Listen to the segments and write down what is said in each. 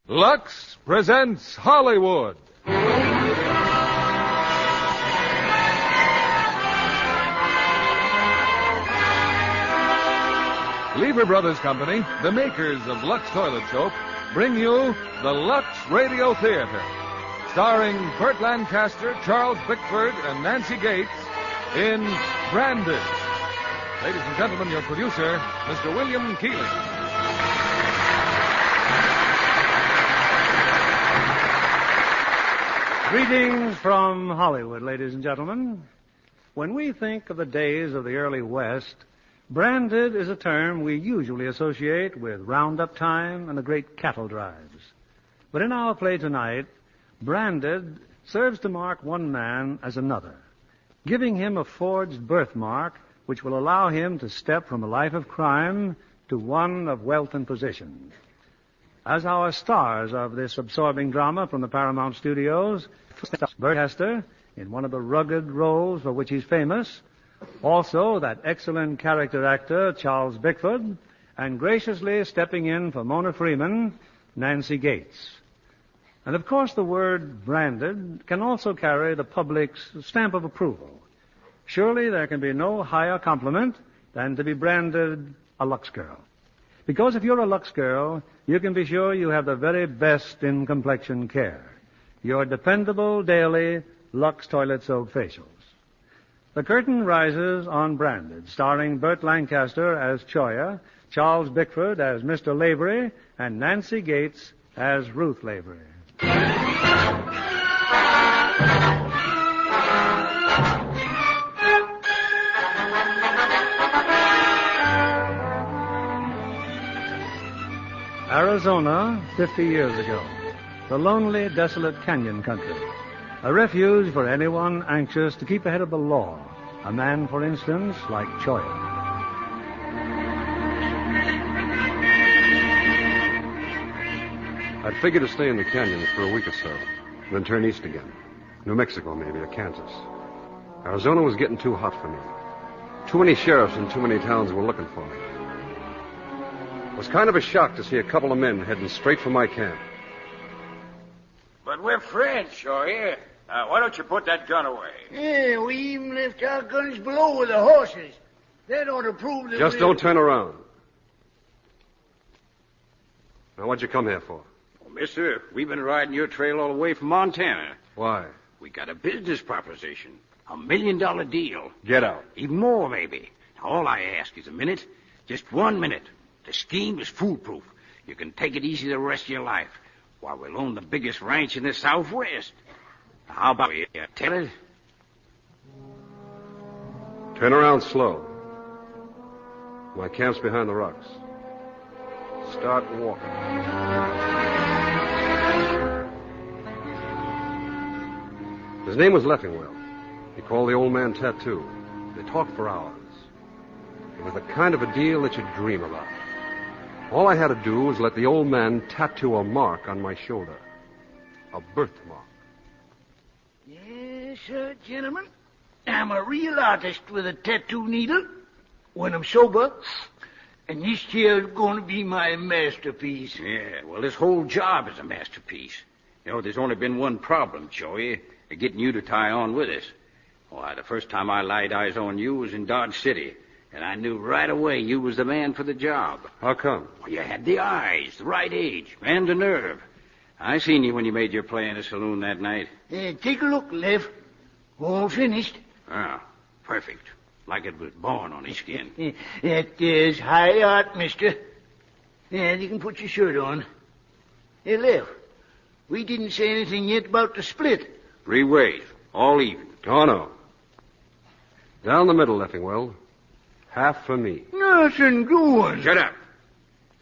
Lux presents Hollywood. Lever Brothers Company, the makers of Lux Toilet Soap, bring you the Lux Radio Theatre, starring Burt Lancaster, Charles Bickford, and Nancy Gates in Branded. Ladies and gentlemen, your producer, Mr. William Keighley. Greetings from Hollywood, ladies and gentlemen. When we think of the days of the early West, branded is a term we usually associate with roundup time and the great cattle drives. But in our play tonight, branded serves to mark one man as another, giving him a forged birthmark which will allow him to step from a life of crime to one of wealth and position. As our stars of this absorbing drama from the Paramount Studios, Burt Lancaster in one of the rugged roles for which he's famous, also that excellent character actor Charles Bickford, and graciously stepping in for Mona Freeman, Nancy Gates. And of course the word branded can also carry the public's stamp of approval. Surely there can be no higher compliment than to be branded a Lux girl. Because if you're a Lux girl, you can be sure you have the very best in complexion care. Your dependable daily Lux Toilet Soap facials. The curtain rises on Branded, starring Burt Lancaster as Choya, Charles Bickford as Mr. Lavery, and Nancy Gates as Ruth Lavery. Arizona, 50 years ago. The lonely, desolate canyon country. A refuge for anyone anxious to keep ahead of the law. A man, for instance, like Choya. I'd figured to stay in the canyons for a week or so, then turn east again. New Mexico, maybe, or Kansas. Arizona was getting too hot for me. Too many sheriffs and too many towns were looking for me. It was kind of a shock to see a couple of men heading straight for my camp. But we're friends, Choya. Why don't you put that gun away? Yeah, we even left our guns below with the horses. That ought to prove that Just don't turn around. Now, what'd you come here for? Well, mister, we've been riding your trail all the way from Montana. Why? We got a business proposition. $1 million deal. Get out. Even more, maybe. Now, all I ask is a minute. Just 1 minute. The scheme is foolproof. You can take it easy the rest of your life while we'll own the biggest ranch in the Southwest. Now, how about you tell it? Turn around slow. My camp's behind the rocks. Start walking. His name was Leffingwell. He called the old man Tattoo. They talked for hours. It was the kind of a deal that you'd dream about. All I had to do was let the old man tattoo a mark on my shoulder. A birthmark. Yes, sir, gentlemen. I'm a real artist with a tattoo needle when I'm sober. And this here's going to be my masterpiece. Yeah, well, this whole job is a masterpiece. You know, there's only been one problem, Choya, getting you to tie on with us. Why, the first time I laid eyes on you was in Dodge City. And I knew right away you was the man for the job. How come? Well, you had the eyes, the right age, and the nerve. I seen you when you made your play in the saloon that night. Take a look, Lev. All finished. Ah, perfect. Like it was born on his skin. That is high art, mister. And you can put your shirt on. Hey, Lev, we didn't say anything yet about the split. 3 ways, all even. Oh, no. Down the middle, Leffingwell. Half for me. Nothing doing. Shut up.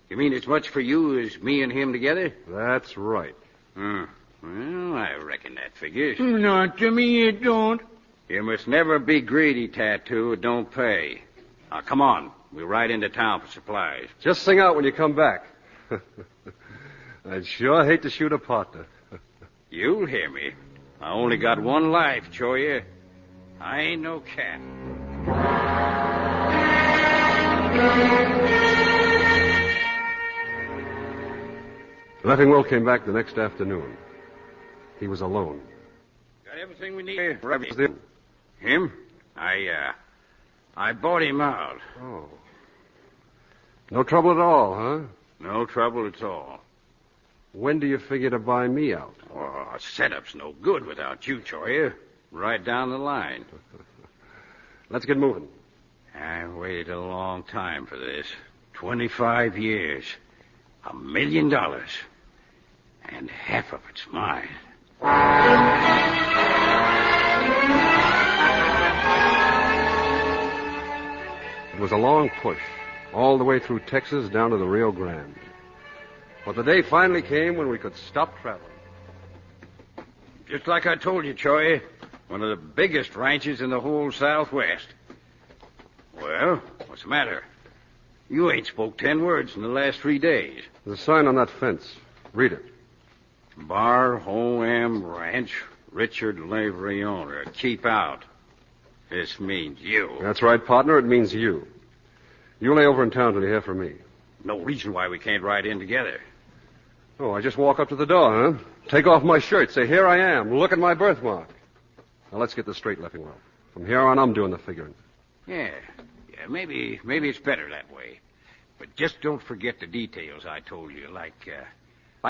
You mean as much for you as me and him together? That's right. Well, I reckon that figures. Not to me, it don't. You must never be greedy, Tattoo. It don't pay. Now, come on. We'll ride into town for supplies. Just sing out when you come back. I'd sure hate to shoot a partner. You'll hear me. I only got one life, Choya. I ain't no cat. Leffingwell came back the next afternoon. He was alone. Got everything we need. Him? I bought him out. Oh. No trouble at all, huh? No trouble at all. When do you figure to buy me out? Oh, setup's no good without you, Choya. Right down the line. Let's get moving. I waited a long time for this. 25 years. $1 million. And half of it's mine. It was a long push, all the way through Texas down to the Rio Grande. But the day finally came when we could stop traveling. Just like I told you, Choy. One of the biggest ranches in the whole Southwest. Well, what's the matter? You ain't spoke 10 words in the last 3 days. There's a sign on that fence. Read it. Bar Ho-Am Ranch, Richard Lavery owner. Keep out. This means you. That's right, partner. It means you. You lay over in town till you hear from me. No reason why we can't ride in together. Oh, I just walk up to the door, huh? Take off my shirt, say, here I am. Look at my birthmark. Now, let's get this straight, Leffingwell. From here on, I'm doing the figuring. Yeah, maybe it's better that way. But just don't forget the details I told you, like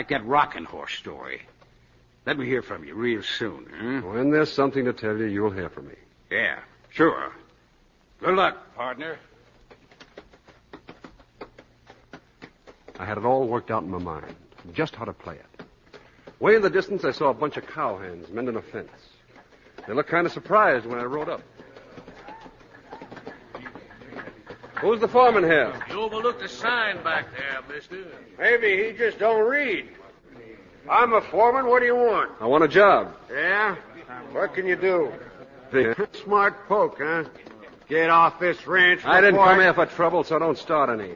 that rocking horse story. Let me hear from you real soon, huh? When there's something to tell you, you'll hear from me. Yeah, sure. Good luck, partner. I had it all worked out in my mind, just how to play it. Way in the distance, I saw a bunch of cowhands mending a fence. They looked kind of surprised when I rode up. Who's the foreman here? You overlooked a sign back there, mister. Maybe he just don't read. I'm a foreman. What do you want? I want a job. Yeah? What can you do? Smart poke, huh? Get off this ranch. I didn't come here for trouble, so don't start any.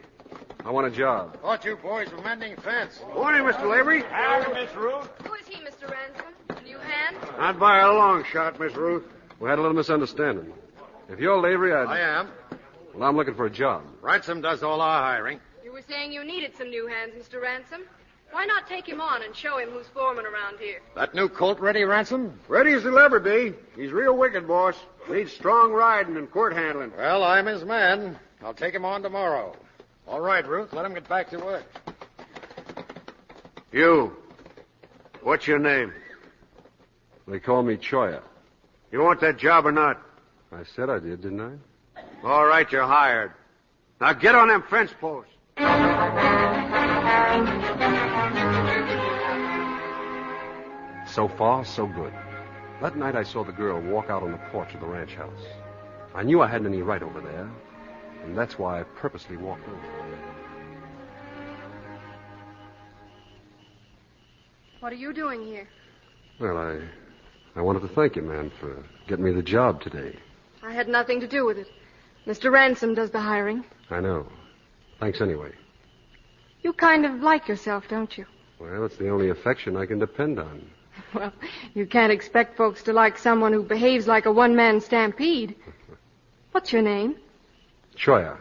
I want a job. Thought you boys were mending fence. Morning, Mr. Lavery. Howdy, Miss Ruth. Who is he, Mr. Ransom? A new hand? Not by a long shot, Miss Ruth. We had a little misunderstanding. If you're Lavery, I am. Well, I'm looking for a job. Ransom does all our hiring. You were saying you needed some new hands, Mr. Ransom. Why not take him on and show him who's foreman around here? That new colt ready, Ransom? Ready as he'll ever be. He's real wicked, boss. Needs strong riding and court handling. Well, I'm his man. I'll take him on tomorrow. All right, Ruth. Let him get back to work. You. What's your name? They call me Choya. You want that job or not? I said I did, didn't I? All right, you're hired. Now get on them fence posts. So far, so good. That night I saw the girl walk out on the porch of the ranch house. I knew I hadn't any right over there, and that's why I purposely walked over. What are you doing here? Well, I wanted to thank you, man, for getting me the job today. I had nothing to do with it. Mr. Ransom does the hiring. I know. Thanks anyway. You kind of like yourself, don't you? Well, it's the only affection I can depend on. Well, you can't expect folks to like someone who behaves like a one-man stampede. What's your name? Choya.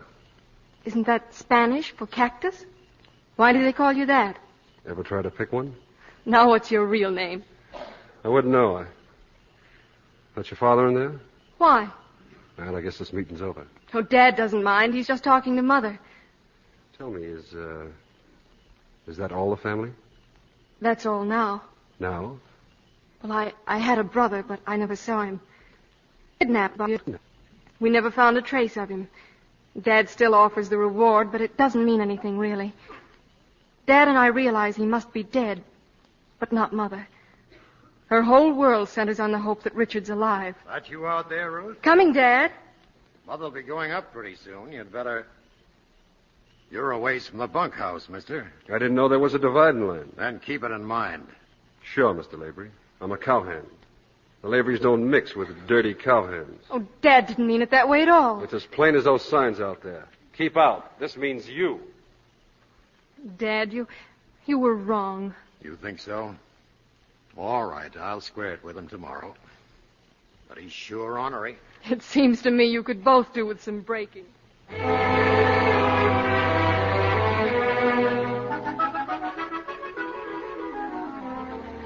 Isn't that Spanish for cactus? Why do they call you that? Ever try to pick one? Now what's your real name? I wouldn't know. That's your father in there? Why? Well, I guess this meeting's over. Oh, Dad doesn't mind. He's just talking to Mother. Tell me, is that all the family? That's all now. Now? Well, I had a brother, but I never saw him. Kidnapped by you. We never found a trace of him. Dad still offers the reward, but it doesn't mean anything, really. Dad and I realize he must be dead, but not Mother. Her whole world centers on the hope that Richard's alive. That you out there, Ruth? Coming, Dad. Mother'll be going up pretty soon. You'd better... You're a ways from the bunkhouse, mister. I didn't know there was a dividing line. Then keep it in mind. Sure, Mr. Lavery. I'm a cowhand. The Laverys don't mix with dirty cowhands. Oh, Dad didn't mean it that way at all. It's as plain as those signs out there. Keep out. This means you. Dad, you were wrong. You think so? All right, I'll square it with him tomorrow. But he's sure ornery. It seems to me you could both do with some breaking.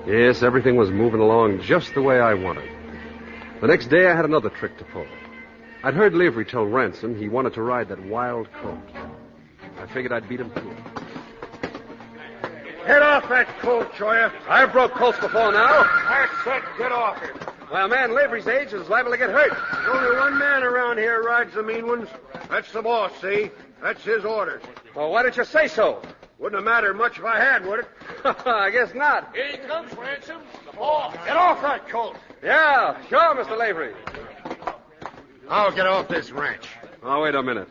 Yes, everything was moving along just the way I wanted. The next day, I had another trick to pull. I'd heard Lavery tell Ransom he wanted to ride that wild colt. I figured I'd beat him to it. Get off that colt, Choya. I've broke colts before now. I said get off it. Well, a man Lavery's age is liable to get hurt. There's only one man around here rides the mean ones. That's the boss, see? That's his orders. Well, why didn't you say so? Wouldn't have mattered much if I had, would it? I guess not. Here he comes, Ransom. The boss. Get off that colt. Yeah, sure, Mr. Lavery. I'll get off this ranch. Oh, wait a minute.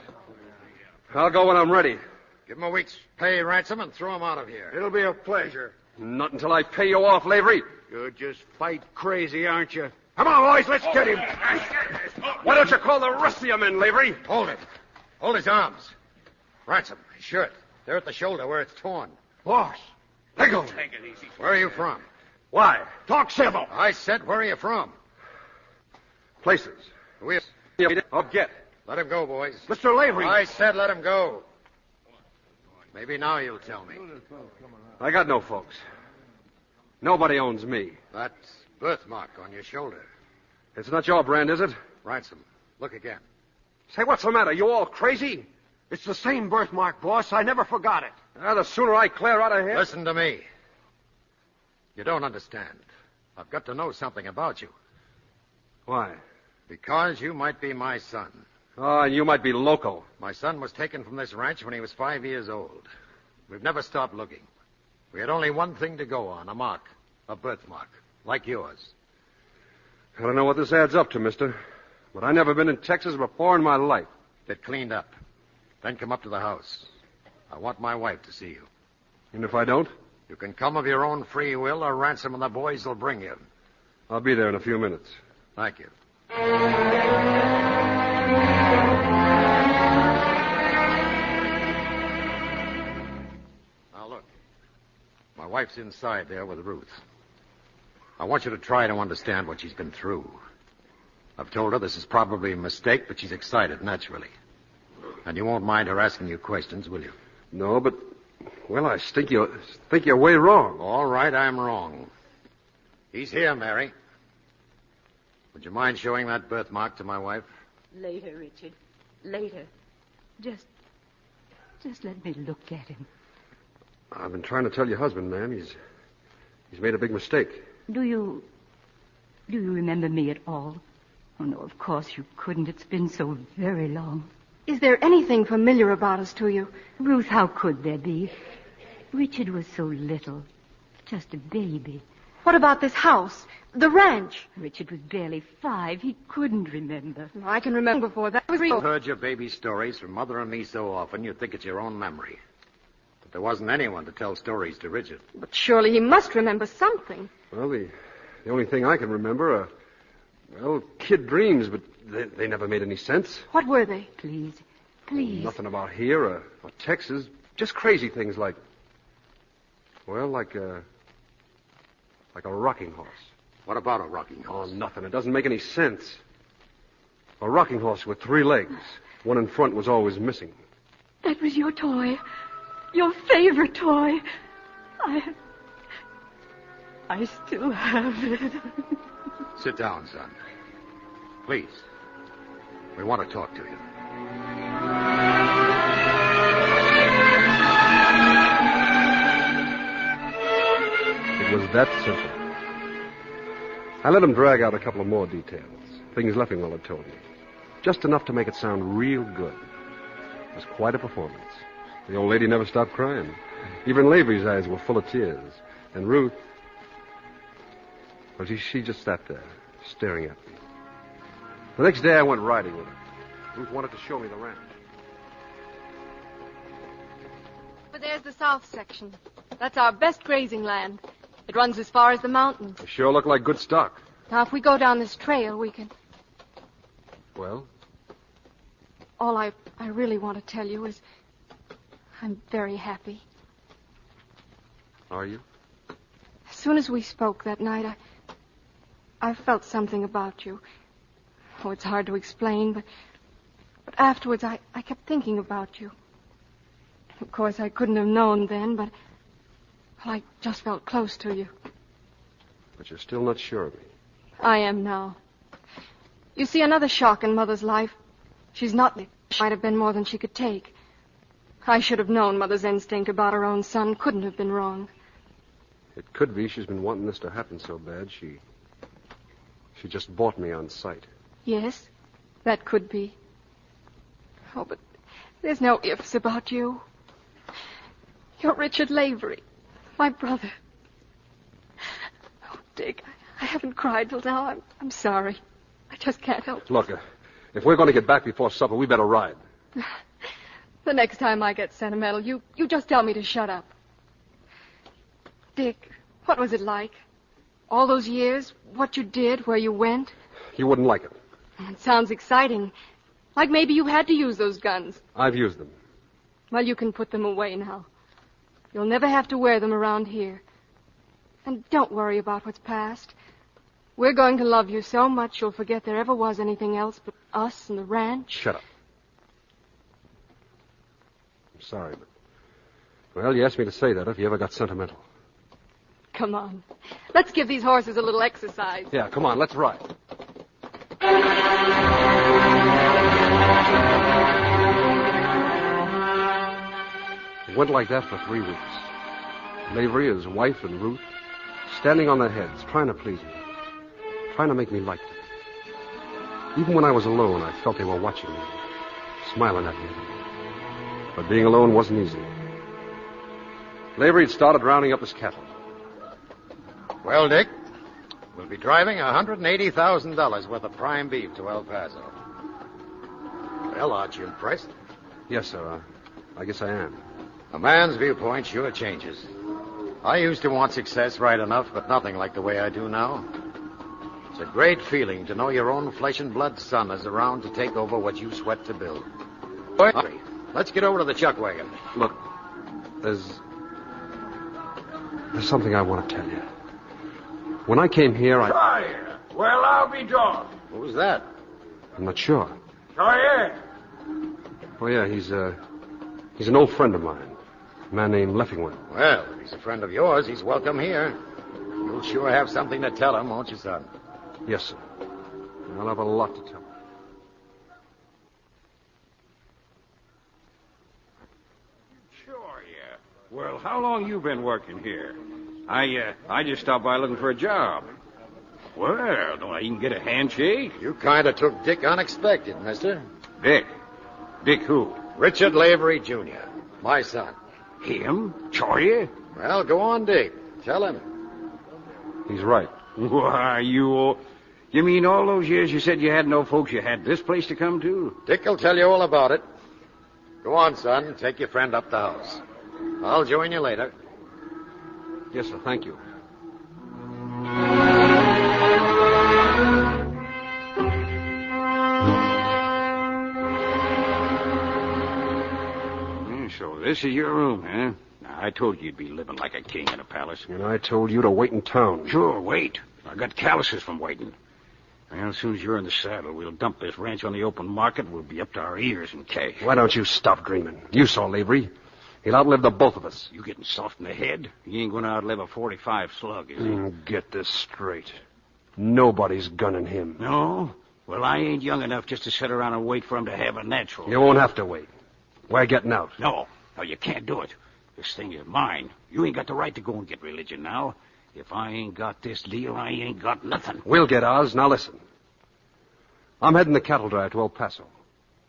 I'll go when I'm ready. Give him a week's pay, Ransom, and throw him out of here. It'll be a pleasure. Not until I pay you off, Lavery. You're just fight crazy, aren't you? Come on, boys, let's get him. Why don't you call the rest of your men, Lavery? Hold it. Hold his arms. Ransom, his shirt. They're at the shoulder where it's torn. Boss, let go. Take it easy. Where are you from? Why? Talk civil. I said, where are you from? Places. I'll get. Let him go, boys. Mr. Lavery. I said let him go. Maybe now you'll tell me. I got no folks. Nobody owns me. That birthmark on your shoulder. It's not your brand, is it? Ransom, look again. Say, what's the matter? You all crazy? It's the same birthmark, boss. I never forgot it. The sooner I clear out of here... Listen to me. You don't understand. I've got to know something about you. Why? Because you might be my son. Oh, and you might be loco. My son was taken from this ranch when he was 5 years old. We've never stopped looking. We had only one thing to go on, a mark, a birthmark, like yours. I don't know what this adds up to, mister, but I've never been in Texas before in my life. Get cleaned up. Then come up to the house. I want my wife to see you. And if I don't? You can come of your own free will, or Ransom and the boys will bring you. I'll be there in a few minutes. Thank you. Now, look. My wife's inside there with Ruth. I want you to try to understand what she's been through. I've told her this is probably a mistake, but she's excited, naturally. And you won't mind her asking you questions, will you? No, but... Well, I think you're way wrong. All right, I'm wrong. He's here, Mary. Would you mind showing that birthmark to my wife? Later, Richard. Later. Just let me look at him. I've been trying to tell your husband, ma'am. He's made a big mistake. Do you remember me at all? Oh, no, of course you couldn't. It's been so very long. Is there anything familiar about us to you? Ruth, how could there be? Richard was so little. Just a baby. What about this house? The ranch? Richard was barely 5. He couldn't remember. I can remember before that was real. I've heard your baby stories from Mother and me so often you'd think it's your own memory. But there wasn't anyone to tell stories to Richard. But surely he must remember something. Well, the only thing I can remember are, kid dreams, but they never made any sense. What were they? Please. Nothing about here or Texas. Just crazy things like a rocking horse. What about a rocking Oh, horse? nothing. It doesn't make any sense. A rocking horse with 3 legs. One in front was always missing. That was your toy. Your favorite toy. I still have it. Sit down, son. Please. We want to talk to you. It was that simple. I let him drag out a couple of more details. Things Leffingwell had told me. Just enough to make it sound real good. It was quite a performance. The old lady never stopped crying. Even Lavery's eyes were full of tears. And Ruth... Well, she just sat there, staring at me. The next day I went riding with her. Ruth wanted to show me the ranch. But there's the south section. That's our best grazing land. It runs as far as the mountains. They sure look like good stock. Now, if we go down this trail, we can... Well? All I really want to tell you is I'm very happy. Are you? As soon as we spoke that night, I felt something about you. Oh, it's hard to explain, but afterwards I kept thinking about you. Of course, I couldn't have known then, but I just felt close to you. But you're still not sure of me. I am now. You see, another shock in Mother's life. She's not... She might have been more than she could take. I should have known Mother's instinct about her own son couldn't have been wrong. It could be she's been wanting this to happen so bad, she just bought me on sight. Yes, that could be. Oh, but there's no ifs about you. You're Richard Lavery, my brother. Oh, Dick, I haven't cried till now. I'm sorry. I just can't help it. Look, if we're going to get back before supper, we better ride. The next time I get sentimental, you just tell me to shut up. Dick, what was it like? All those years, what you did, where you went? You wouldn't like it. It sounds exciting. Like maybe you had to use those guns. I've used them. Well, you can put them away now. You'll never have to wear them around here. And don't worry about what's past. We're going to love you so much you'll forget there ever was anything else but us and the ranch. Shut up. I'm sorry, but... Well, you asked me to say that if you ever got sentimental. Come on. Let's give these horses a little exercise. Yeah, come on, let's ride. It went like that for 3 weeks. Lavery, his wife, and Ruth, standing on their heads, trying to please me, trying to make me like them. Even when I was alone, I felt they were watching me, smiling at me. But being alone wasn't easy. Lavery had started rounding up his cattle. Well, Dick, we'll be driving $180,000 worth of prime beef to El Paso. Well, aren't you impressed? Yes, sir. I guess I am. A man's viewpoint sure changes. I used to want success right enough, but nothing like the way I do now. It's a great feeling to know your own flesh and blood son is around to take over what you sweat to build. Hurry. Let's get over to the chuck wagon. Look, there's something I want to tell you. When I came here, Sawyer. Well, I'll be darned. Who's that? I'm not sure. Sawyer. Oh, yeah, he's an old friend of mine. A man named Leffingwell. Well, if he's a friend of yours, he's welcome here. You'll sure have something to tell him, won't you, son? Yes, sir. I'll have a lot to tell him. Sure, yeah. Well, how long you been working here? I just stopped by looking for a job. Well, don't I even get a handshake? You kind of took Dick unexpected, mister. Dick? Dick who? Richard Lavery, Jr., my son. Him? Sawyer? Well, go on, Dick. Tell him. He's right. Why, you mean all those years you said you had no folks, you had this place to come to? Dick will tell you all about it. Go on, son. Take your friend up the house. I'll join you later. Yes, sir. Thank you. So this is your room, huh? Now, I told you you'd be living like a king in a palace. And I told you to wait in town. Sure, wait. I got calluses from waiting. Well, as soon as you're in the saddle, we'll dump this ranch on the open market. We'll be up to our ears in cash. Why don't you stop dreaming? You saw Lavery. He'll outlive the both of us. You getting soft in the head? He ain't going to outlive a 45 slug, is he? Get this straight. Nobody's gunning him. No? Well, I ain't young enough just to sit around and wait for him to have a natural. You won't have to wait. We're getting out. No, you can't do it. This thing is mine. You ain't got the right to go and get religion now. If I ain't got this deal, I ain't got nothing. We'll get ours. Now listen. I'm heading the cattle drive to El Paso.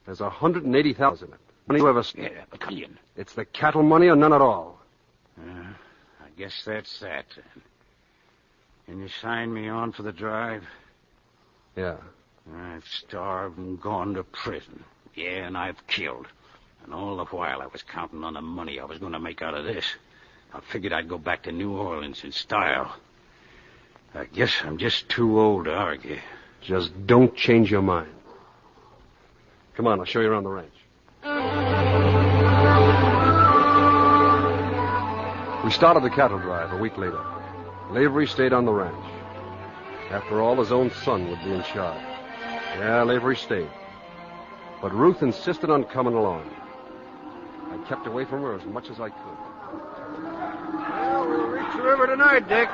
There's $180,000 in it. Money you ever... Yeah, a million. It's the cattle money or none at all. I guess that's that. And you signed me on for the drive? Yeah. I've starved and gone to prison. Yeah, and I've killed. And all the while I was counting on the money I was going to make out of this. I figured I'd go back to New Orleans in style. I guess I'm just too old to argue. Just don't change your mind. Come on, I'll show you around the ranch. We started the cattle drive a week later. Lavery stayed on the ranch. After all, his own son would be in charge. Yeah, Lavery stayed. But Ruth insisted on coming along. I kept away from her as much as I could. Well, we'll reach the river tonight, Dick.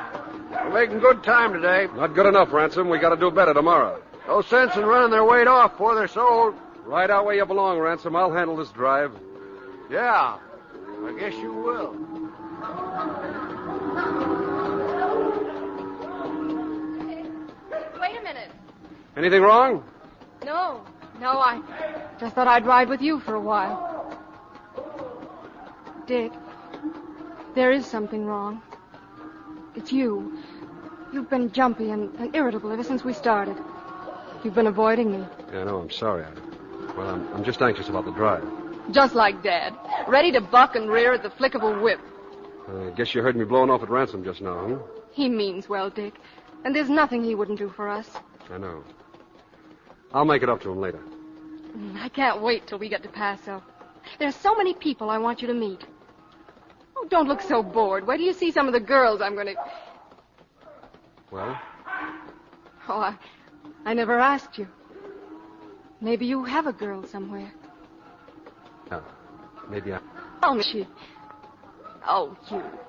We're making good time today. Not good enough, Ransom. We got to do better tomorrow. No sense in running their weight off before they're sold. Right out where you belong, Ransom. I'll handle this drive. Yeah, I guess you will. Wait a minute. Anything wrong? No, I just thought I'd ride with you for a while. Dick, there is something wrong. It's you. You've been jumpy and irritable ever since we started. You've been avoiding me. Yeah, I know. I'm sorry. I'm just anxious about the drive. Just like Dad. Ready to buck and rear at the flick of a whip. I guess you heard me blowing off at Ransom just now, huh? He means well, Dick. And there's nothing he wouldn't do for us. I know. I'll make it up to him later. I can't wait till we get to Paso. There's so many people I want you to meet. Oh, don't look so bored. Wait till you see some of the girls I'm going to... Well? Oh, I never asked you. Maybe you have a girl somewhere. Maybe I... Oh, she... Oh,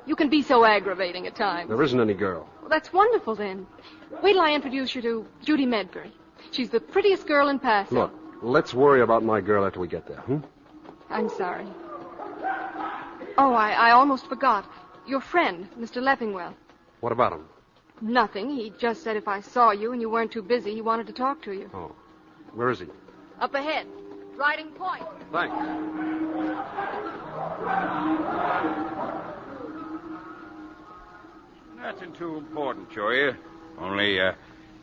you can be so aggravating at times. There isn't any girl. Well, that's wonderful, then. Wait till I introduce you to Judy Medbury. She's the prettiest girl in Paso. Look, let's worry about my girl after we get there, I'm sorry. Oh, I almost forgot. Your friend, Mr. Leffingwell. What about him? Nothing. He just said if I saw you and you weren't too busy, he wanted to talk to you. Oh. Where is he? Up ahead. Riding Point. Thanks. Nothing too important, Joey. Only,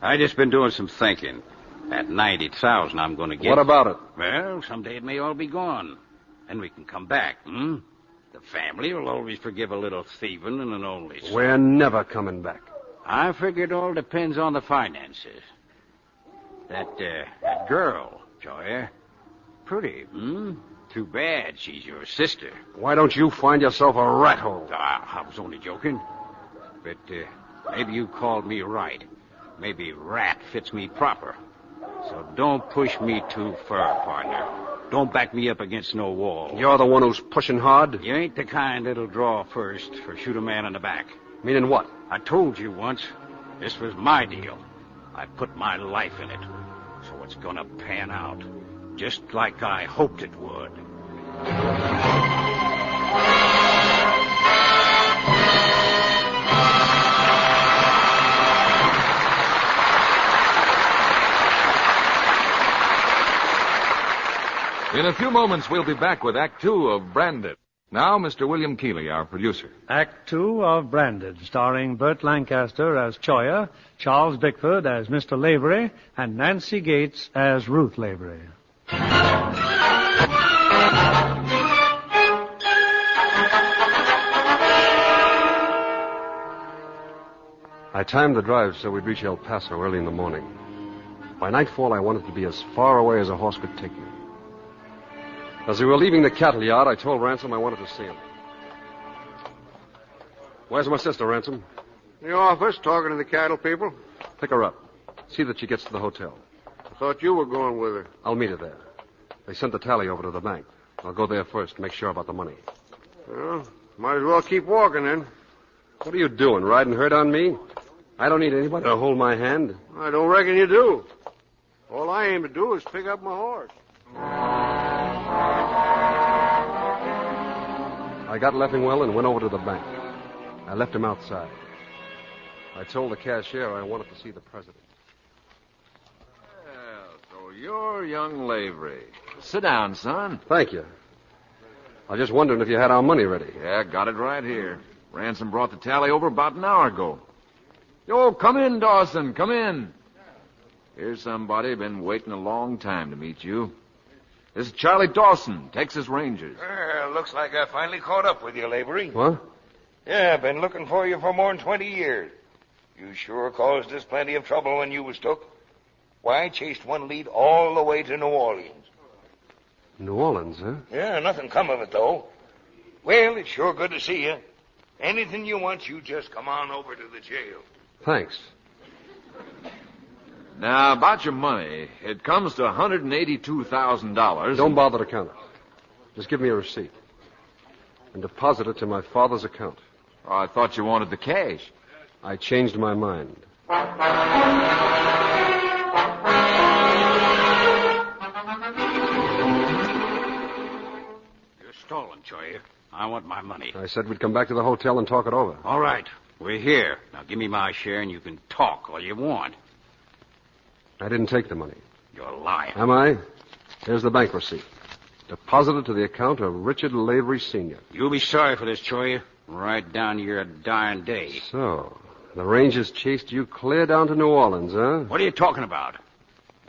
I just been doing some thinking. That 90,000 I'm going to get... What about it? Well, someday it may all be gone. Then we can come back, The family will always forgive a little thieving and an only son. We're never coming back. I figure it all depends on the finances. That girl, Joey. Pretty, Too bad she's your sister. Why don't you find yourself a rat hole? I was only joking. But maybe you called me right. Maybe rat fits me proper. So don't push me too far, partner. Don't back me up against no wall. You're the one who's pushing hard? You ain't the kind that'll draw first or shoot a man in the back. Meaning what? I told you once, this was my deal. I put my life in it. So it's gonna pan out. Just like I hoped it would. In a few moments, we'll be back with Act Two of Branded. Now, Mr. William Keeley, our producer. Act Two of Branded, starring Burt Lancaster as Choya, Charles Bickford as Mr. Lavery, and Nancy Gates as Ruth Lavery. I timed the drive so we'd reach El Paso early in the morning. By nightfall, I wanted to be as far away as a horse could take me. As we were leaving the cattle yard, I told Ransom I wanted to see him. Where's my sister, Ransom? In the office, talking to the cattle people. Pick her up. See that she gets to the hotel. I thought you were going with her. I'll meet her there. They sent the tally over to the bank. I'll go there first to make sure about the money. Well, might as well keep walking then. What are you doing, riding herd on me? I don't need anybody to hold my hand. I don't reckon you do. All I aim to do is pick up my horse. I got Leffingwell and went over to the bank. I left him outside. I told the cashier I wanted to see the president. Well, so you're young Lavery. Sit down, son. Thank you. I was just wondering if you had our money ready. Yeah, got it right here. Ransom brought the tally over about an hour ago. Yo, come in, Dawson, come in. Here's somebody been waiting a long time to meet you. This is Charlie Dawson, Texas Rangers. Looks like I finally caught up with you, Lavery. What? Yeah, I've been looking for you for more than 20 years. You sure caused us plenty of trouble when you was took. Why, I chased one lead all the way to New Orleans. New Orleans, huh? Yeah, nothing come of it, though. Well, it's sure good to see you. Anything you want, you just come on over to the jail. Thanks. Now, about your money, it comes to $182,000. Don't bother to count it. Just give me a receipt. And deposit it to my father's account. Oh, I thought you wanted the cash. I changed my mind. You're stalling, Choy. I want my money. I said we'd come back to the hotel and talk it over. All right. We're here. Now give me my share and you can talk all you want. I didn't take the money. You're lying. Am I? Here's the bank receipt. Deposited to the account of Richard Lavery, Sr. You'll be sorry for this, Choy. Right down to your dying day. So, the Rangers chased you clear down to New Orleans, huh? What are you talking about?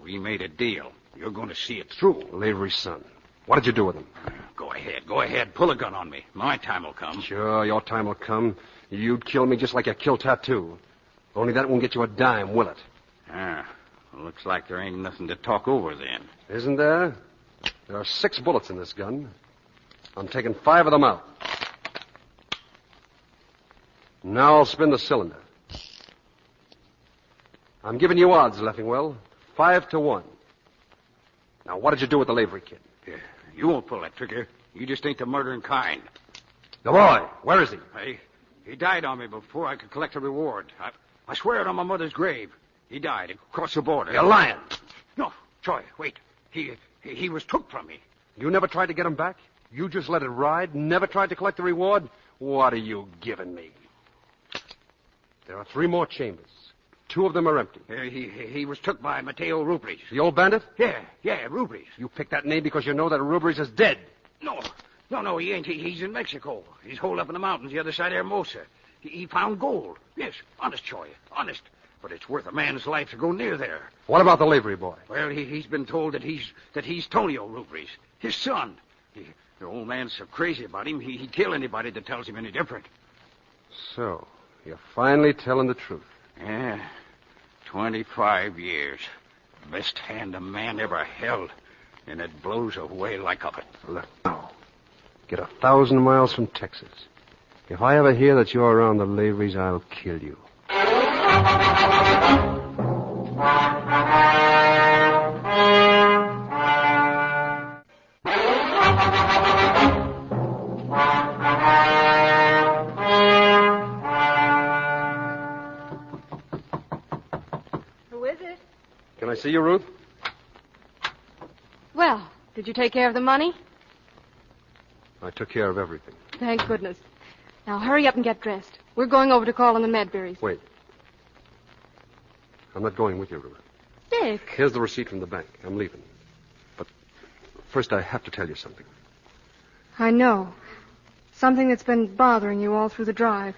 We made a deal. You're going to see it through. Lavery's son. What did you do with him? Go ahead. Go ahead. Pull a gun on me. My time will come. Sure, your time will come. You'd kill me just like you killed Tattoo. Only that won't get you a dime, will it? Looks like there ain't nothing to talk over then. Isn't there? There are 6 bullets in this gun. I'm taking 5 of them out. Now I'll spin the cylinder. I'm giving you odds, Leffingwell. 5-1. Now, what did you do with the Lavery kid? You won't pull that trigger. You just ain't the murdering kind. The boy, where is he? He died on me before I could collect a reward. I swear it on my mother's grave. He died across the border. You're lying. No, Troy, wait. He was took from me. You never tried to get him back? You just let it ride? Never tried to collect the reward? What are you giving me? There are 3 more chambers. 2 of them are empty. He was took by Mateo Rubris. The old bandit? Yeah, Rubris. You picked that name because you know that Rubris is dead. No, he ain't. He's in Mexico. He's holed up in the mountains the other side of Hermosa. He found gold. Yes, honest, Troy, honest. But it's worth a man's life to go near there. What about the Lavery boy? Well, he's been told that he's Tonio Rubris, his son. The old man's so crazy about him, he'd kill anybody that tells him any different. So, you're finally telling the truth. Yeah, 25 years. Best hand a man ever held. And it blows away like of it. Look, now. Get 1,000 miles from Texas. If I ever hear that you're around the Laverys, I'll kill you. Who is it? Can I see you, Ruth? Well, did you take care of the money? I took care of everything. Thank goodness. Now hurry up and get dressed. We're going over to call on the Medberries. Wait. I'm not going with you, Ruth. Dick. Here's the receipt from the bank. I'm leaving. But first I have to tell you something. I know. Something that's been bothering you all through the drive.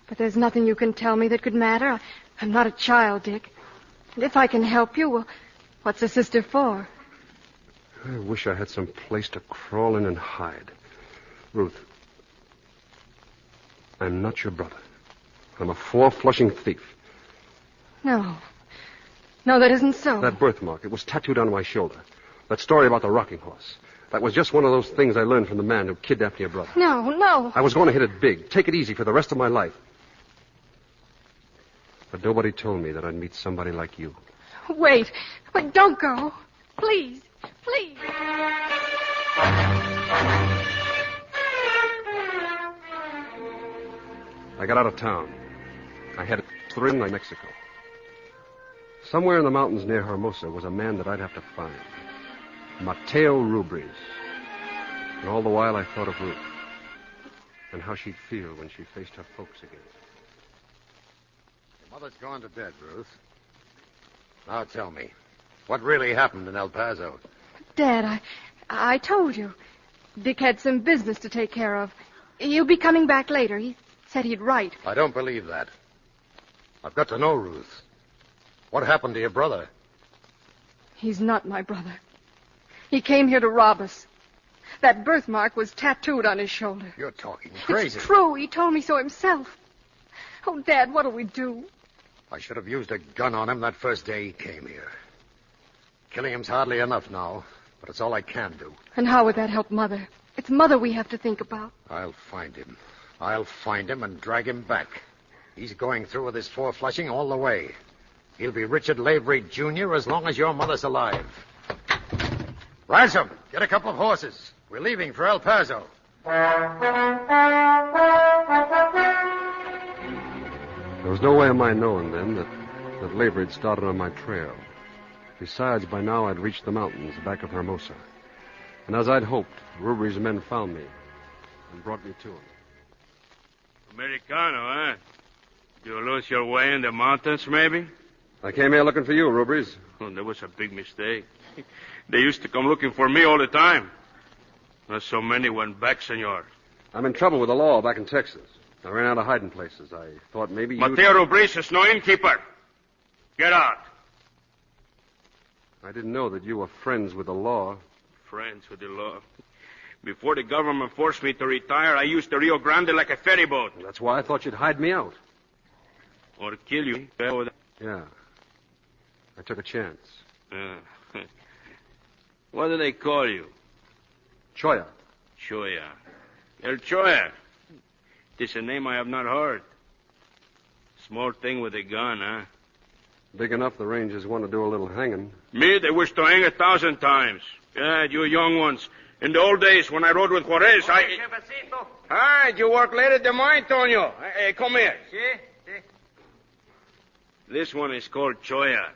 But there's nothing you can tell me that could matter. I'm not a child, Dick. And if I can help you, well, what's a sister for? I wish I had some place to crawl in and hide. Ruth, I'm not your brother. I'm a 4-flushing thief. No. No, that isn't so. That birthmark, it was tattooed on my shoulder. That story about the rocking horse. That was just one of those things I learned from the man who kidnapped your brother. No. I was going to hit it big, take it easy for the rest of my life. But nobody told me that I'd meet somebody like you. Wait, don't go. Please. I got out of town. I headed through Mexico. Somewhere in the mountains near Hermosa was a man that I'd have to find. Mateo Rubris. And all the while I thought of Ruth. And how she'd feel when she faced her folks again. Your mother's gone to bed, Ruth. Now tell me, what really happened in El Paso? Dad, I told you. Dick had some business to take care of. He'll be coming back later. He said he'd write. I don't believe that. I've got to know, Ruth. What happened to your brother? He's not my brother. He came here to rob us. That birthmark was tattooed on his shoulder. You're talking crazy. It's true. He told me so himself. Oh, Dad, what'll we do? I should have used a gun on him that first day he came here. Killing him's hardly enough now, but it's all I can do. And how would that help Mother? It's Mother we have to think about. I'll find him. I'll find him and drag him back. He's going through with his 4-flushing all the way. He'll be Richard Lavery, Jr. as long as your mother's alive. Ransom, get a couple of horses. We're leaving for El Paso. There was no way of my knowing then that labor had started on my trail. Besides, by now I'd reached the mountains back of Hermosa. And as I'd hoped, Ruby's men found me and brought me to him. Americano, eh? You lose your way in the mountains, maybe? I came here looking for you, Ruby's. Oh, that was a big mistake. They used to come looking for me all the time. Not so many went back, senor. I'm in trouble with the law back in Texas. I ran out of hiding places. I thought maybe you... Mateo Rubris is no innkeeper. Get out. I didn't know that you were friends with the law. Friends with the law. Before the government forced me to retire, I used the Rio Grande like a ferry boat. That's why I thought you'd hide me out. Or kill you. Yeah. I took a chance. What do they call you? Choya. Choya. El Choya. It is a name I have not heard. Small thing with a gun, huh? Big enough the Rangers want to do a little hanging. Me, they wish to hang 1,000 times. Yeah, you young ones. In the old days, when I rode with Juarez, Hi, you work late at the mine, Tonio. Hey, come here. Sí. This one is called Choya.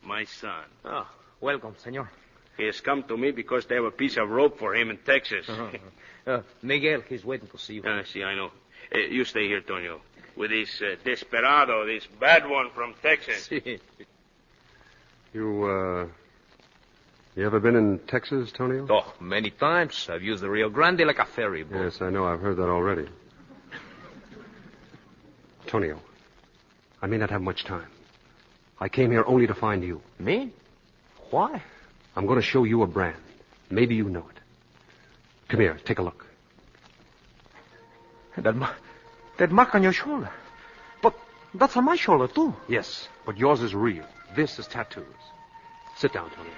My son. Oh, welcome, senor. He has come to me because they have a piece of rope for him in Texas. Miguel, he's waiting to see you. See, I know. You stay here, Tonio. With this desperado, this bad one from Texas. Sí. You ever been in Texas, Tonio? Oh, many times. I've used the Rio Grande like a ferry boat. Yes, I know. I've heard that already. Tonio, I may not have much time. I came here only to find you. Me? Why? I'm going to show you a brand. Maybe you know it. Come here, take a look. That mark on your shoulder. But that's on my shoulder, too. Yes, but yours is real. This is tattoos. Sit down, Tonio.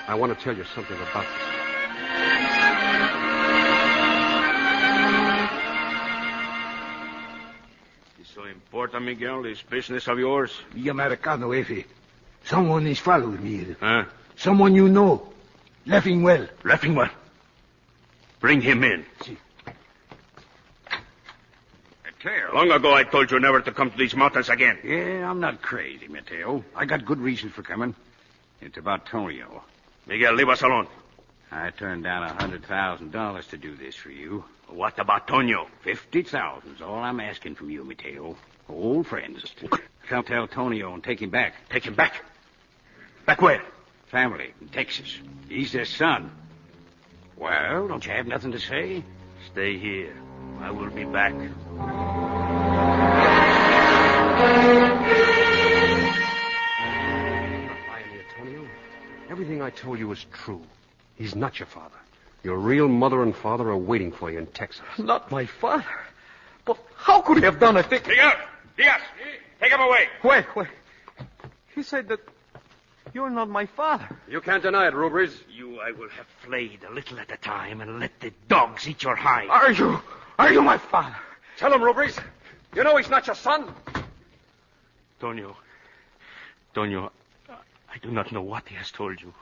I want to tell you something about this. It's so important, Miguel, this business of yours? The Americano, Efe. Someone is following me. Huh? Someone you know. Leffingwell. Leffingwell? Bring him in. Si. Mateo. Long ago I told you never to come to these mountains again. Yeah, I'm not crazy, Mateo. I got good reason for coming. It's about Tonio. Miguel, leave us alone. I turned down $100,000 to do this for you. What about Tonio? 50,000's all I'm asking from you, Mateo. Old friends. Tell Tonio and take him back. Take him back? Back where? Family in Texas. He's their son. Well, don't you have nothing to say? Stay here. I will be back. Everything I told you is true. He's not your father. Your real mother and father are waiting for you in Texas. Not my father? But how could he have done a thing? Diaz! Take him away! Wait. He said that you're not my father. You can't deny it, Rubris. You I will have flayed a little at a time and let the dogs eat your hide. Are you my father? Tell him, Rubris. You know he's not your son. Tonio, I do not know what he has told you,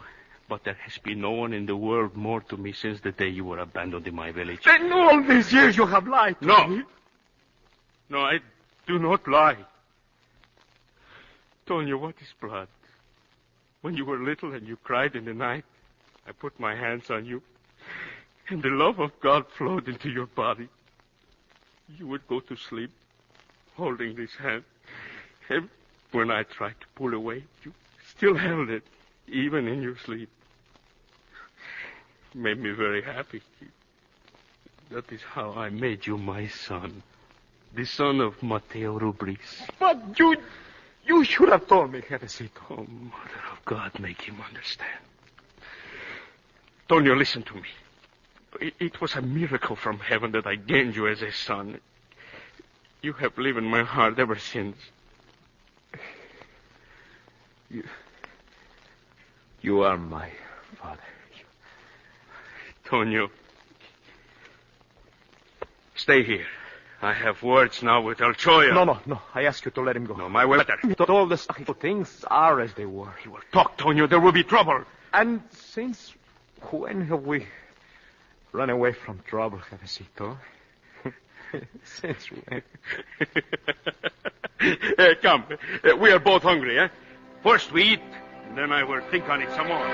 but there has been no one in the world more to me since the day you were abandoned in my village. Then all these years you have lied to me. No, I do not lie. Tonio, what is blood? When you were little and you cried in the night, I put my hands on you, and the love of God flowed into your body. You would go to sleep, holding this hand, and when I tried to pull away, you still held it, even in your sleep. It made me very happy. That is how I made you my son. The son of Mateo Rubris. But you should have told me, Jefecito. Oh, Mother of God, make him understand. Tonio, listen to me. It was a miracle from heaven that I gained you as a son. You have lived in my heart ever since. You are my father. Tonio, stay here. I have words now with El Choya. No. I ask you to let him go. No, my will. All the things are as they were. He will talk, Tonio. There will be trouble. And since when have we run away from trouble, Jefecito? Since when? Come. We are both hungry, eh? First we eat, and then I will think on it some more.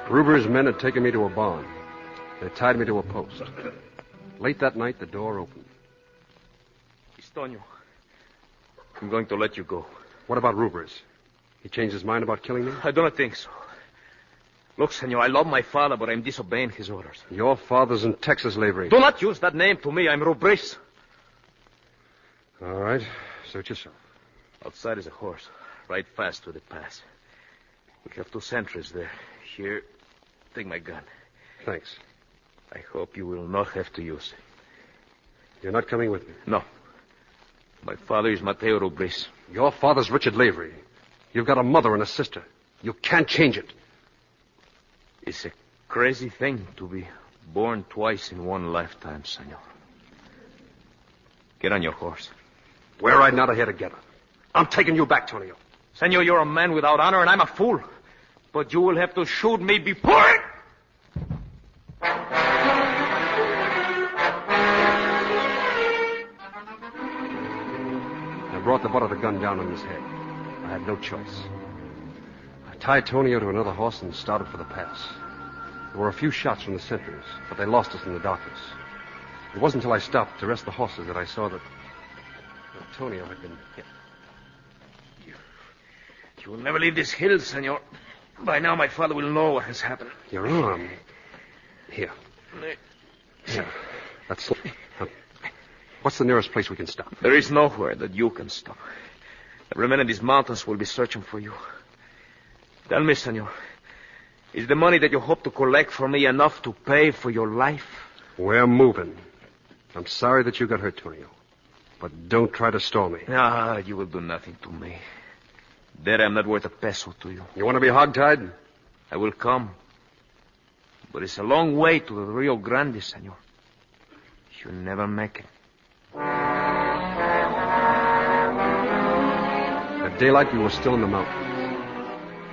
Gruber's men had taken me to a barn. They tied me to a post. Late that night, the door opened. Estonio, I'm going to let you go. What about Rubers? He changed his mind about killing me? I do not think so. Look, senor, I love my father, but I'm disobeying his orders. Your father's in Texas slavery. Do not use that name to me. I'm Rubris. All right. Suit yourself. Outside is a horse. Ride fast to the pass. We have 2 sentries there. Here, take my gun. Thanks. I hope you will not have to use it. You're not coming with me? No. My father is Mateo Rubris. Your father's Richard Lavery. You've got a mother and a sister. You can't change it. It's a crazy thing to be born twice in one lifetime, senor. Get on your horse. We're riding out of here together. I'm taking you back, Tonio. Senor, you're a man without honor, and I'm a fool. But you will have to shoot me before... I brought the butt of the gun down on his head. I had no choice. I tied Tonio to another horse and started for the pass. There were a few shots from the sentries, but they lost us in the darkness. It wasn't until I stopped to rest the horses that I saw that Tonio had been hit. You will never leave this hill, senor. By now, my father will know what has happened. Your arm. Here. That's... What's the nearest place we can stop? There is nowhere that you can stop. Every man in these mountains will be searching for you. Tell me, senor, is the money that you hope to collect for me enough to pay for your life? We're moving. I'm sorry that you got hurt, Tonio. But don't try to stall me. Ah, you will do nothing to me. That I'm not worth a peso to you. You want to be hogtied? I will come. But it's a long way to the Rio Grande, senor. You'll never make it. At daylight, we were still in the mountains.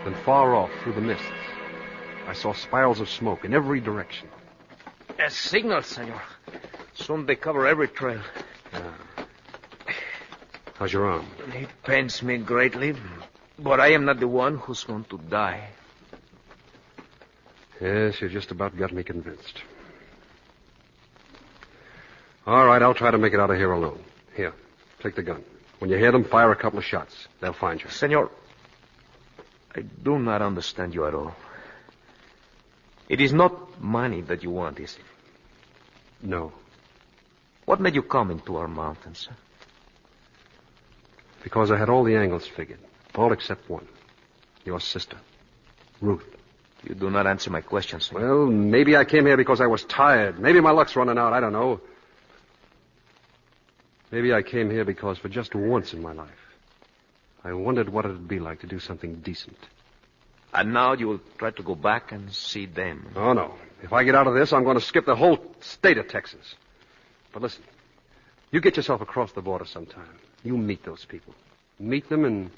Then far off, through the mists, I saw spirals of smoke in every direction. A signal, senor. Soon they cover every trail. How's your arm? It pains me greatly, but I am not the one who's going to die. Yes, you just about got me convinced. All right, I'll try to make it out of here alone. Here, take the gun. When you hear them, fire a couple of shots. They'll find you. Senor, I do not understand you at all. It is not money that you want, is it? No. What made you come into our mountains, sir? Because I had all the angles figured. All except one. Your sister. Ruth. You do not answer my question, senor. Well, maybe I came here because I was tired. Maybe my luck's running out. I don't know. Maybe I came here because for just once in my life, I wondered what it'd be like to do something decent. And now you will try to go back and see them. Oh, no. If I get out of this, I'm going to skip the whole state of Texas. But listen, you get yourself across the border sometime. You meet those people. Meet them and,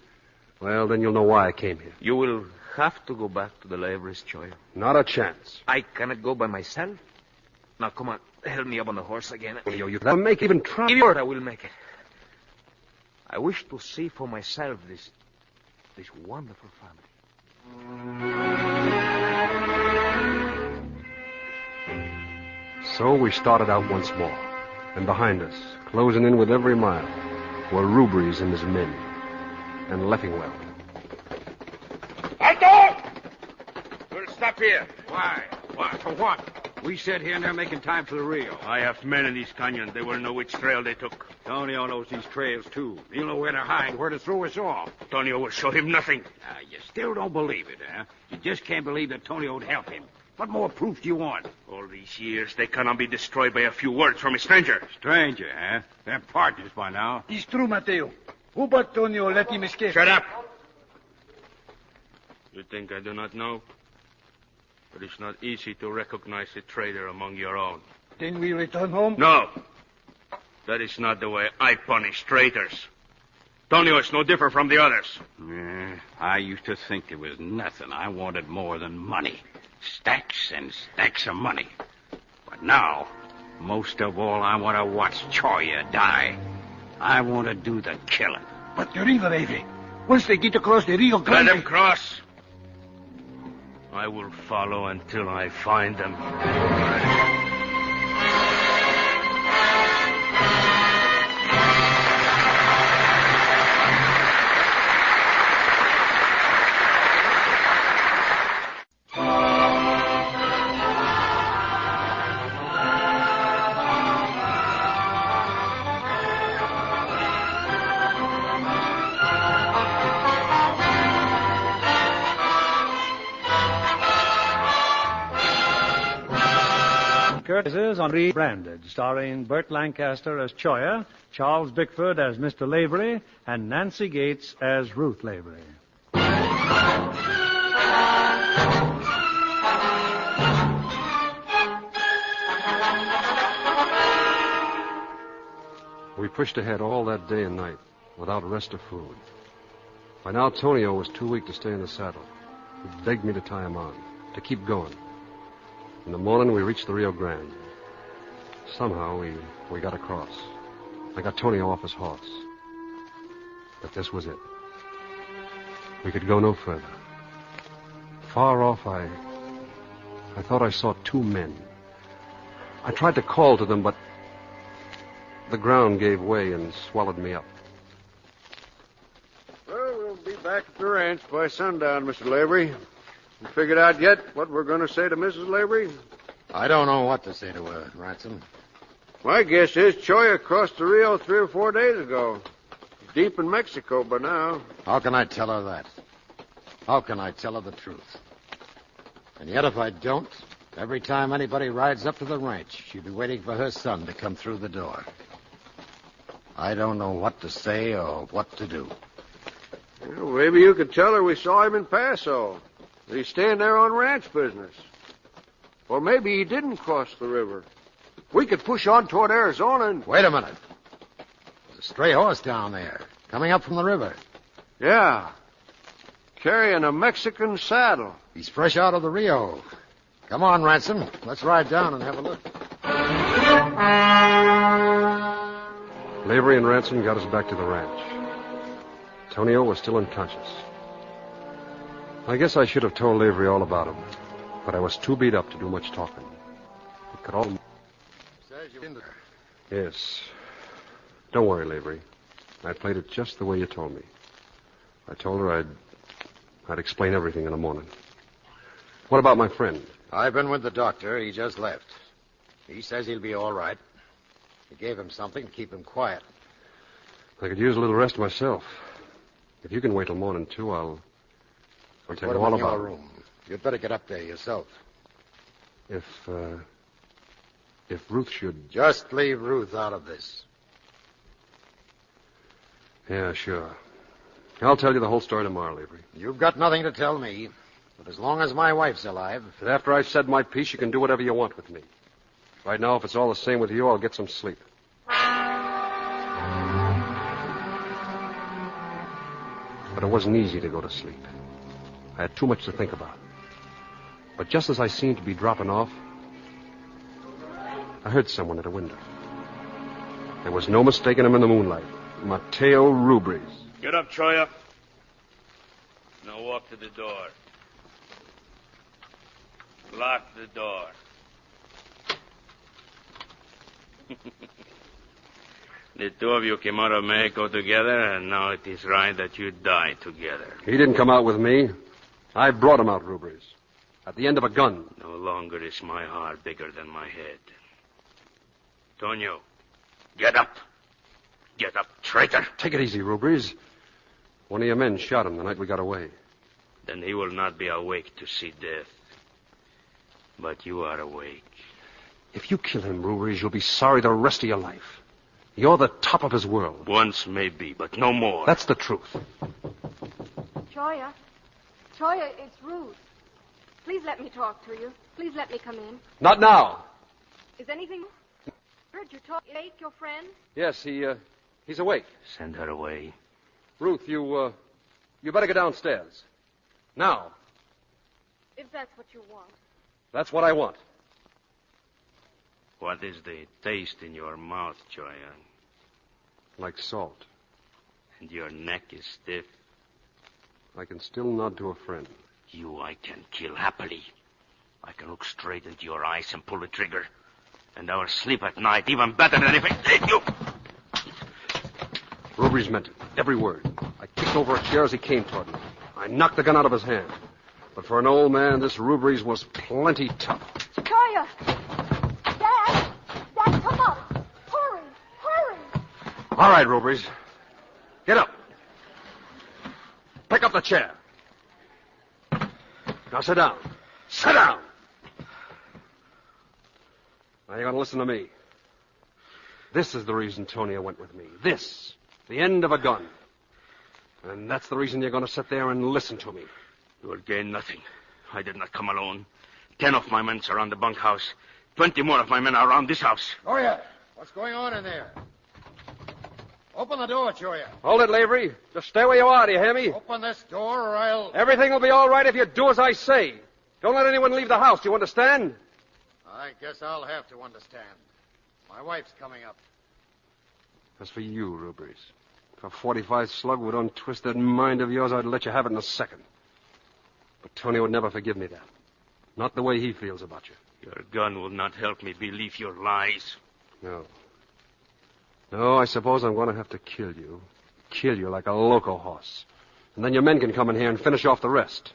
well, then you'll know why I came here. You will have to go back to the Lavery's Choya. Not a chance. I cannot go by myself. Now, come on. Help me up on the horse again. You can make even try. Give your word, I will make it. I wish to see for myself this wonderful family. So we started out once more. And behind us, closing in with every mile, were Rubries and his men. And Leffingwell. Alto! We'll stop here. Why? What? For what? We sit here and they're making time for the Rio. I have men in these canyons. They will know which trail they took. Tonio knows these trails, too. He'll know where to hide, where to throw us off. Tonio will show him nothing. You still don't believe it, huh? You just can't believe that Tonio would help him. What more proof do you want? All these years, they cannot be destroyed by a few words from a stranger. Stranger, huh? They're partners by now. It's true, Mateo. Who but Tonio let him escape? Shut up! You think I do not know? But it's not easy to recognize a traitor among your own. Then we return home? No. That is not the way I punish traitors. Tonio's no different from the others. Yeah, I used to think it was nothing. I wanted more than money. Stacks and stacks of money. But now, most of all, I want to watch Choya die. I want to do the killing. But the river, Avery. Once they get across the Rio Grande... Let them cross. I will follow until I find them. This is on Rebranded, starring Burt Lancaster as Choya, Charles Bickford as Mr. Lavery, and Nancy Gates as Ruth Lavery. We pushed ahead all that day and night, without rest or food. By now, Tonio was too weak to stay in the saddle. He begged me to tie him on, to keep going. In the morning, we reached the Rio Grande. Somehow, we got across. I got Tonio off his horse. But this was it. We could go no further. Far off, I thought I saw two men. I tried to call to them, but the ground gave way and swallowed me up. Well, we'll be back at the ranch by sundown, Mr. Lavery. You figured out yet what we're going to say to Mrs. Lavery? I don't know what to say to her, Ransom. My guess is Choya crossed the Rio 3 or 4 days ago. He's deep in Mexico by now. How can I tell her that? How can I tell her the truth? And yet if I don't, every time anybody rides up to the ranch, she'll be waiting for her son to come through the door. I don't know what to say or what to do. Well, maybe you could tell her we saw him in Paso. He's staying there on ranch business. Or maybe he didn't cross the river. We could push on toward Arizona and... Wait a minute. There's a stray horse down there, coming up from the river. Yeah. Carrying a Mexican saddle. He's fresh out of the Rio. Come on, Ransom. Let's ride down and have a look. Lavery and Ransom got us back to the ranch. Tonio was still unconscious. I guess I should have told Lavery all about him, but I was too beat up to do much talking. It could all... Yes. Don't worry, Lavery. I played it just the way you told me. I told her I'd explain everything in the morning. What about my friend? I've been with the doctor. He just left. He says he'll be all right. He gave him something to keep him quiet. I could use a little rest myself. If you can wait till morning, too, I'll tell you all about it. Room. You'd better get up there yourself. If Ruth should... Just leave Ruth out of this. Yeah, sure. I'll tell you the whole story tomorrow, Lavery. You've got nothing to tell me. But as long as my wife's alive... But after I've said my piece, you can do whatever you want with me. Right now, if it's all the same with you, I'll get some sleep. But it wasn't easy to go to sleep. I had too much to think about. But just as I seemed to be dropping off, I heard someone at a window. There was no mistaking him in the moonlight. Mateo Rubres. Get up, Choya. Now walk to the door. Lock the door. The two of you came out of Mexico together, and now it is right that you die together. He didn't come out with me. I brought him out, Rubres. At the end of a gun. No longer is my heart bigger than my head. Tonio, get up. Get up, traitor. Take it easy, Rubres. One of your men shot him the night we got away. Then he will not be awake to see death. But you are awake. If you kill him, Rubres, you'll be sorry the rest of your life. You're the top of his world. Once maybe, but no more. That's the truth. Choya. Choya, it's Ruth. Please let me talk to you. Please let me come in. Not now. Is anything... Heard you talk... Awake, your friend? Yes, he's awake. Send her away. Ruth, you better go downstairs. Now. If that's what you want. That's what I want. What is the taste in your mouth, Choya? Like salt. And your neck is stiff. I can still nod to a friend. You I can kill happily. I can look straight into your eyes and pull the trigger. And I will sleep at night even better than if I take you. Ruby's meant it. Every word. I kicked over a chair as he came toward me. I knocked the gun out of his hand. But for an old man, this Ruby's was plenty tough. Choya! Dad! Dad, come up! Hurry! Hurry! All right, Ruby's. Get up. Pick up the chair. Now sit down. Sit down! Now you're going to listen to me. This is the reason Tonia went with me. This. The end of a gun. And that's the reason you're going to sit there and listen to me. You will gain nothing. I did not come alone. 10 of my men surround the bunkhouse. 20 more of my men are around this house. Choya, what's going on in there? Open the door, Choya. Hold it, Lavery. Just stay where you are, do you hear me? Open this door or I'll... Everything will be all right if you do as I say. Don't let anyone leave the house, you understand? I guess I'll have to understand. My wife's coming up. As for you, Rubries, for 45 slug with untwisted mind of yours, I'd let you have it in a second. But Tony would never forgive me that. Not the way he feels about you. Your gun will not help me believe your lies. No. No, I suppose I'm going to have to kill you. Kill you like a loco horse. And then your men can come in here and finish off the rest.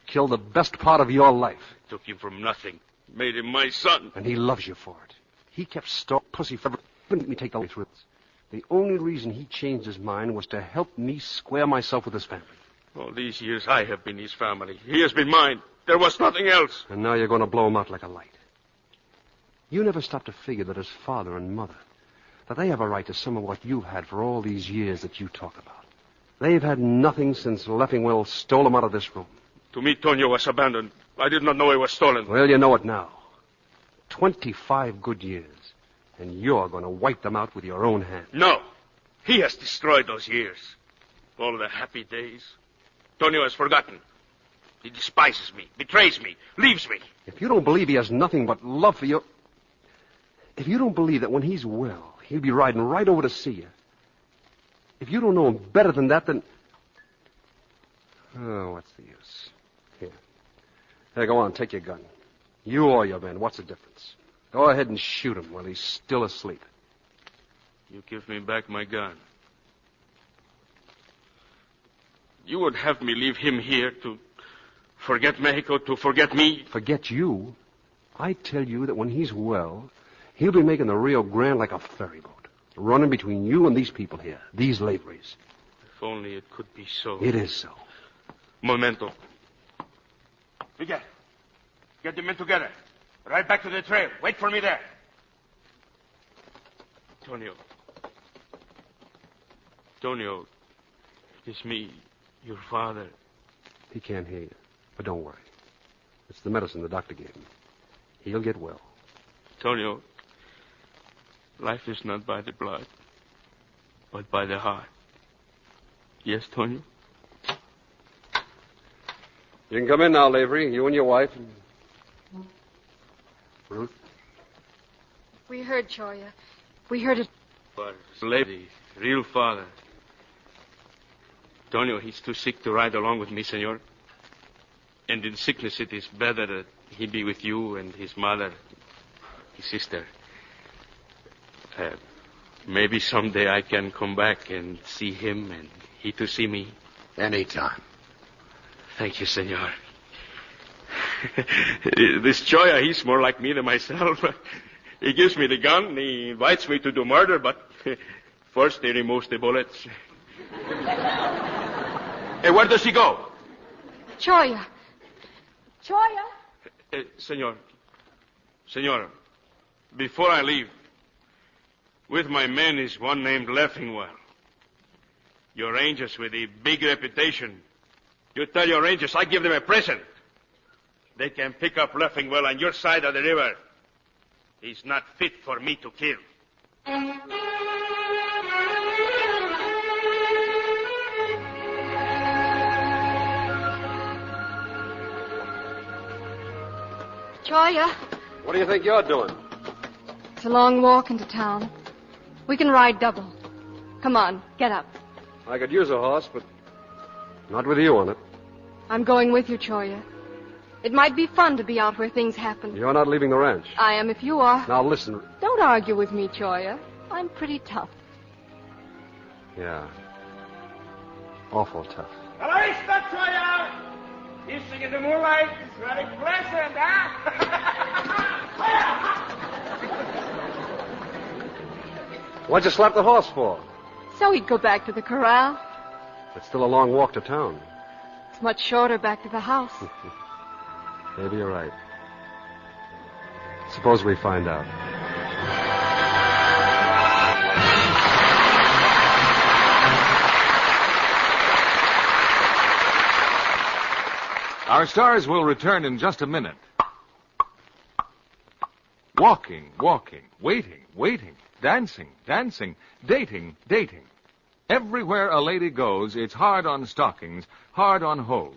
Kill the best part of your life. Took him from nothing. Made him my son. And he loves you for it. He kept stalk pussy forever. Wouldn't let me take the way through this. The only reason he changed his mind was to help me square myself with his family. All these years I have been his family. He has been mine. There was nothing else. And now you're going to blow him out like a light. You never stopped to figure that his father and mother, that they have a right to some of what you've had for all these years that you talk about. They've had nothing since Leffingwell stole them out of this room. To me, Tonio was abandoned. I did not know he was stolen. Well, you know it now. 25 good years. And you're going to wipe them out with your own hand. No. He has destroyed those years. All the happy days. Tonio has forgotten. He despises me, betrays me, leaves me. If you don't believe he has nothing but love for you... If you don't believe that when he's well, he'll be riding right over to see you. If you don't know him better than that, then... Oh, what's the use? Here, go on, take your gun. You or your men, what's the difference? Go ahead and shoot him while he's still asleep. You give me back my gun. You would have me leave him here to forget Mexico, to forget me? Forget you? I tell you that when he's well, he'll be making the Rio Grande like a ferry boat, running between you and these people here, these laborers. If only it could be so. It is so. Momento. Miguel, get the men together. Right back to the trail. Wait for me there. Tonio, it is me, your father. He can't hear you, but don't worry. It's the medicine the doctor gave him. He'll get well. Tonio, life is not by the blood, but by the heart. Yes, Tonio? You can come in now, Lavery, you and your wife. Ruth? We heard Choya. We heard it. But Lady, real father. Tonio, he's too sick to ride along with me, senor. And in sickness, it is better that he be with you and his mother, his sister. Maybe someday I can come back and see him and he to see me. Anytime. Thank you, senor. This Choya, he's more like me than myself. He gives me the gun, he invites me to do murder, but first he removes the bullets. Hey, where does he go? Choya. Choya? Senor, before I leave, with my men is one named Leffingwell. Your rangers with the big reputation. You tell your rangers I give them a present. They can pick up Leffingwell on your side of the river. He's not fit for me to kill. Choya, What do you think you're doing? it's a long walk into town. We can ride double. Come on, get up. I could use a horse, but not with you on it. I'm going with you, Choya. It might be fun to be out where things happen. You're not leaving the ranch. I am if you are. Now listen. Don't argue with me, Choya. I'm pretty tough. Yeah. Awful tough. Hello, stop, Troya! You sing in the moonlight. It's very pleasant, huh? What'd you slap the horse for? So he'd go back to the corral. It's still a long walk to town. It's much shorter back to the house. Maybe you're right. Suppose we find out. Our stars will return in just a minute. Walking, walking, waiting, waiting, dancing, dancing, dating, dating. Everywhere a lady goes, it's hard on stockings, hard on hose.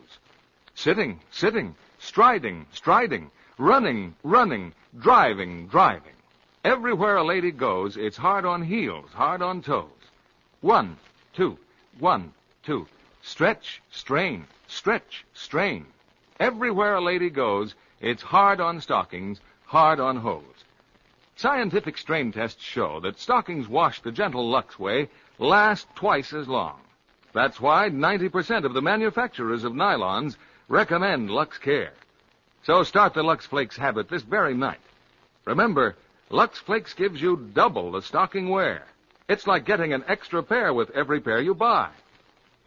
Sitting, sitting, striding, striding, running, running, driving, driving. Everywhere a lady goes, it's hard on heels, hard on toes. 1, 2, 1, 2. Stretch, strain, stretch, strain. Everywhere a lady goes, it's hard on stockings, hard on hose. Scientific strain tests show that stockings washed the gentle Lux way last twice as long. That's why 90% of the manufacturers of nylons recommend Lux Care. So start the Lux Flakes habit this very night. Remember, Lux Flakes gives you double the stocking wear. It's like getting an extra pair with every pair you buy.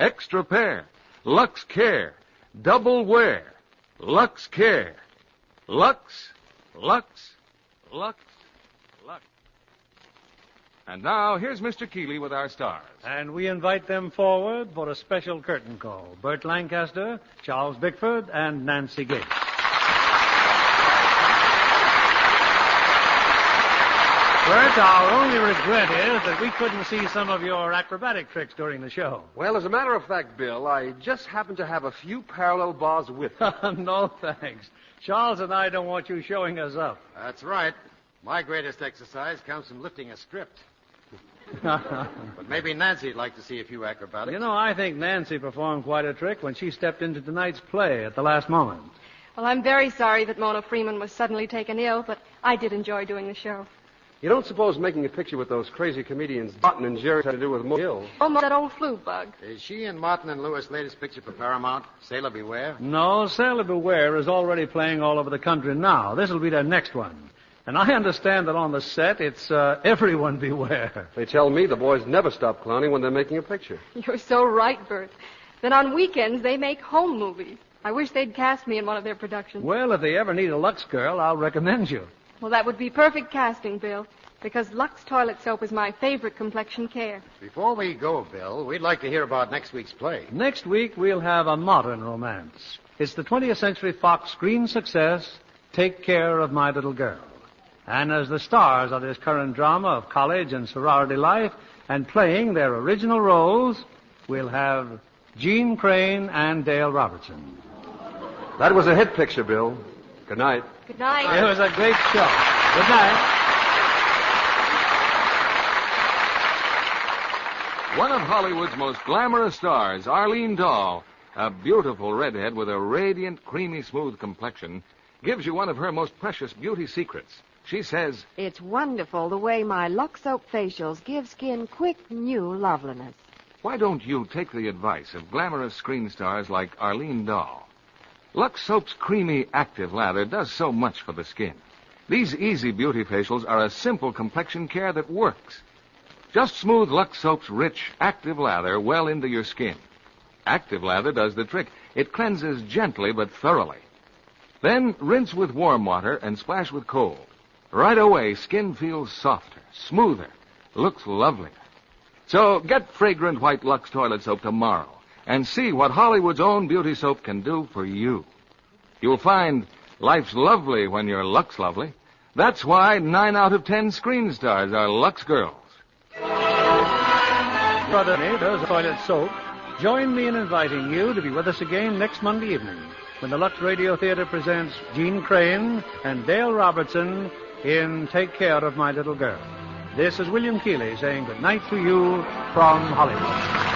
Extra pair. Lux Care. Double wear. Lux Care. Lux, Lux, Lux, Lux. And now, here's Mr. Keeley with our stars. And we invite them forward for a special curtain call. Burt Lancaster, Charles Bickford, and Nancy Gates. Burt, our only regret is that we couldn't see some of your acrobatic tricks during the show. Well, as a matter of fact, Bill, I just happen to have a few parallel bars with me. No, thanks. Charles and I don't want you showing us up. That's right. My greatest exercise comes from lifting a script. But maybe Nancy'd like to see a few acrobatics. You know, I think Nancy performed quite a trick when she stepped into tonight's play at the last moment. Well, I'm very sorry that Mona Freeman was suddenly taken ill, but I did enjoy doing the show. You don't suppose making a picture with those crazy comedians Button and Jerry had to do with Gill? Almost that old flu bug. Is she in Martin and Lewis' latest picture for Paramount, Sailor Beware? No, Sailor Beware is already playing all over the country now. This will be their next one. And I understand that on the set, it's Everyone Beware. They tell me the boys never stop clowning when they're making a picture. You're so right, Bert. Then on weekends, they make home movies. I wish they'd cast me in one of their productions. Well, if they ever need a Lux girl, I'll recommend you. Well, that would be perfect casting, Bill, because Lux toilet soap is my favorite complexion care. Before we go, Bill, we'd like to hear about next week's play. Next week, we'll have a modern romance. It's the 20th Century Fox screen success, Take Care of My Little Girl. And as the stars of this current drama of college and sorority life and playing their original roles, we'll have Gene Crane and Dale Robertson. That was a hit picture, Bill. Good night. Good night. It was a great show. Good night. One of Hollywood's most glamorous stars, Arlene Dahl, a beautiful redhead with a radiant, creamy, smooth complexion, gives you one of her most precious beauty secrets. She says, "It's wonderful the way my Lux Soap facials give skin quick, new loveliness." why don't you take the advice of glamorous screen stars like Arlene Dahl? Lux Soap's creamy, active lather does so much for the skin. These easy beauty facials are a simple complexion care that works. Just smooth Lux Soap's rich, active lather well into your skin. Active lather does the trick. It cleanses gently but thoroughly. Then rinse with warm water and splash with cold. Right away, skin feels softer, smoother, looks lovelier. So get fragrant white Lux toilet soap tomorrow and see what Hollywood's own beauty soap can do for you. You'll find life's lovely when you're Lux lovely. That's why 9 out of 10 screen stars are Lux girls. Brother, there's toilet soap. Join me in inviting you to be with us again next Monday evening. when the Lux Radio Theatre presents Gene Crane and Dale Robertson in Take Care of My Little Girl. This is William Keeley saying good night to you from Hollywood.